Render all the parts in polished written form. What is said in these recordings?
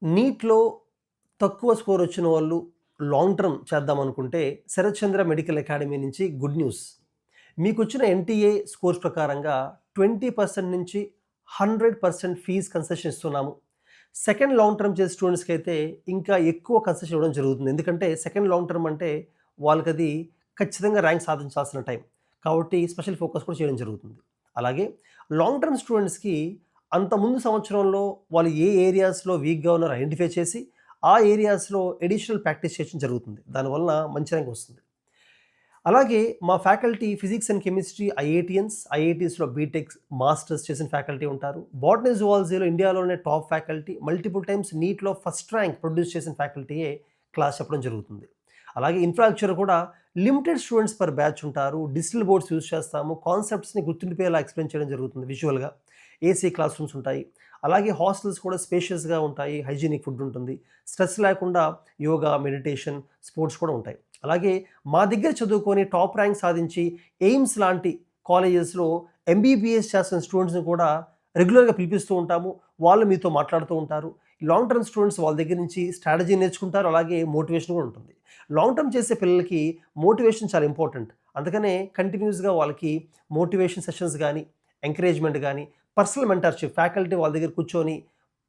నీట్‌లో తక్కువ స్కోర్ వచ్చిన వాళ్ళు లాంగ్ టర్మ్ చేద్దామనుకుంటే శరత్ చంద్ర మెడికల్ అకాడమీ నుంచి గుడ్ న్యూస్. మీకొచ్చిన ఎన్‌టీఏ స్కోర్స్ ప్రకారంగా 20% నుంచి 100% ఫీజ్ కన్సెషన్ ఇస్తున్నాము. సెకండ్ లాంగ్ టర్మ్ చేసే స్టూడెంట్స్‌కైతే ఇంకా ఎక్కువ కన్సెషన్ ఇవ్వడం జరుగుతుంది. ఎందుకంటే సెకండ్ లాంగ్ టర్మ్ అంటే వాళ్ళకది ఖచ్చితంగా ర్యాంక్ సాధించాల్సిన టైం. కాబట్టి స్పెషల్ ఫోకస్ కూడా చేయడం జరుగుతుంది. అలాగే లాంగ్ టర్మ్ స్టూడెంట్స్‌కి అంతకుముందు సంవత్సరంలో వాళ్ళు ఏ ఏరియాస్‌లో వీక్‌గా ఉన్నారో ఐడెంటిఫై చేసి, ఆ ఏరియాస్‌లో అడిషనల్ ప్రాక్టీస్ చేయడం జరుగుతుంది. దానివలన మంచి ర్యాంక్ వస్తుంది. అలాగే మా ఫ్యాకల్టీ ఫిజిక్స్ అండ్ కెమిస్ట్రీ ఐఐటీస్‌లో బీటెక్, మాస్టర్స్ చేసిన ఫ్యాకల్టీ ఉంటారు. బోటనీ, జువాలజీలో ఇండియాలోనే టాప్ ఫ్యాకల్టీ, మల్టిపుల్ టైమ్స్ నీట్‌లో ఫస్ట్ ర్యాంక్ ప్రొడ్యూస్ చేసిన ఫ్యాకల్టీయే క్లాస్ చెప్పడం జరుగుతుంది. అలాగే ఇన్ఫ్రాస్ట్రక్చర్ కూడా లిమిటెడ్ స్టూడెంట్స్ పర్ బ్యాచ్ ఉంటారు. డిజిటల్ బోర్డ్స్ యూజ్ చేస్తాము. కాన్సెప్ట్స్‌ని గుర్తుండిపోయేలా ఎక్స్‌ప్లెయిన్ చేయడం జరుగుతుంది విజువల్‌గా. ఏసీ క్లాస్ రూమ్స్ ఉంటాయి. అలాగే హాస్టల్స్ కూడా స్పేషియస్‌గా ఉంటాయి. హైజీనిక్ ఫుడ్ ఉంటుంది. స్ట్రెస్ లేకుండా యోగా, మెడిటేషన్, స్పోర్ట్స్ కూడా ఉంటాయి. అలాగే మా దగ్గర చదువుకొని టాప్ ర్యాంక్ సాధించి ఎయిమ్స్ లాంటి కాలేజెస్‌లో ఎంబీబీఎస్ చేస్తున్న స్టూడెంట్స్‌ని కూడా రెగ్యులర్‌గా పిలిపిస్తూ ఉంటాము. వాళ్ళు మీతో మాట్లాడుతూ ఉంటారు. లాంగ్ టర్మ్ స్టూడెంట్స్ వాళ్ళ దగ్గర నుంచి స్ట్రాటజీ నేర్చుకుంటారు. అలాగే మోటివేషన్ కూడా ఉంటుంది. లాంగ్ టర్మ్ చేసే పిల్లలకి మోటివేషన్ చాలా ఇంపార్టెంట్. అందుకనే కంటిన్యూస్‌గా వాళ్ళకి మోటివేషన్ సెషన్స్ గానీ, ఎంకరేజ్‌మెంట్ గానీ, పర్సనల్ మెంటర్‌షిప్ ఫ్యాకల్టీ వాళ్ళ దగ్గర కూర్చొని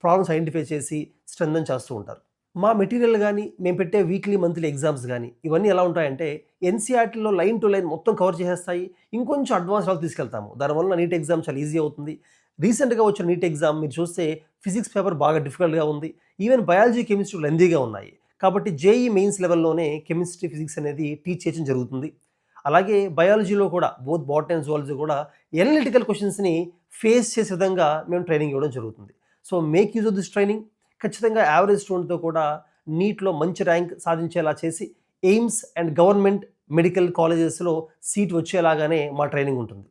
ప్రాబ్లమ్స్ ఐడెంటిఫై చేసి స్ట్రెంథెన్ చేస్తూ ఉంటారు. మా మెటీరియల్ గానీ, మేము పెట్టే వీక్లీ, మంత్లీ ఎగ్జామ్స్ గానీ, ఇవన్నీ ఎలా ఉంటాయంటే ఎన్‌సీఈఆర్‌టీలో లైన్ టు లైన్ మొత్తం కవర్ చేసేస్తాయి. ఇంకొంచెం అడ్వాన్స్ లెవెల్‌కి తీసుకెళ్తాము. దానివల్ల నీట్ ఎగ్జామ్ చాలా ఈజీ అవుతుంది. రీసెంట్‌గా వచ్చిన నీట్ ఎగ్జామ్ మీరు చూస్తే ఫిజిక్స్ పేపర్ బాగా డిఫికల్ట్‌గా ఉంది. ఈవెన్ బయాలజీ, కెమిస్ట్రీ లెంథీగా ఉన్నాయి. కాబట్టి జేఈఈ మెయిన్స్ లెవెల్‌లోనే కెమిస్ట్రీ, ఫిజిక్స్ అనేది టీచ్ చేయడం జరుగుతుంది. అలాగే బయాలజీలో కూడా బోత్ బోటనీ అండ్ జువాలజీ కూడా ఎనలిటికల్ క్వెషన్స్‌ని ఫేస్ చేసే విధంగా మేము ట్రైనింగ్ ఇవ్వడం జరుగుతుంది. So make use of this training. ఖచ్చితంగా యావరేజ్ స్టూడెంట్‌తో కూడా నీట్‌లో మంచి ర్యాంక్ సాధించేలా చేసి ఎయిమ్స్ అండ్ గవర్నమెంట్ మెడికల్ కాలేజెస్‌లో సీట్ వచ్చేలాగానే మా ట్రైనింగ్ ఉంటుంది.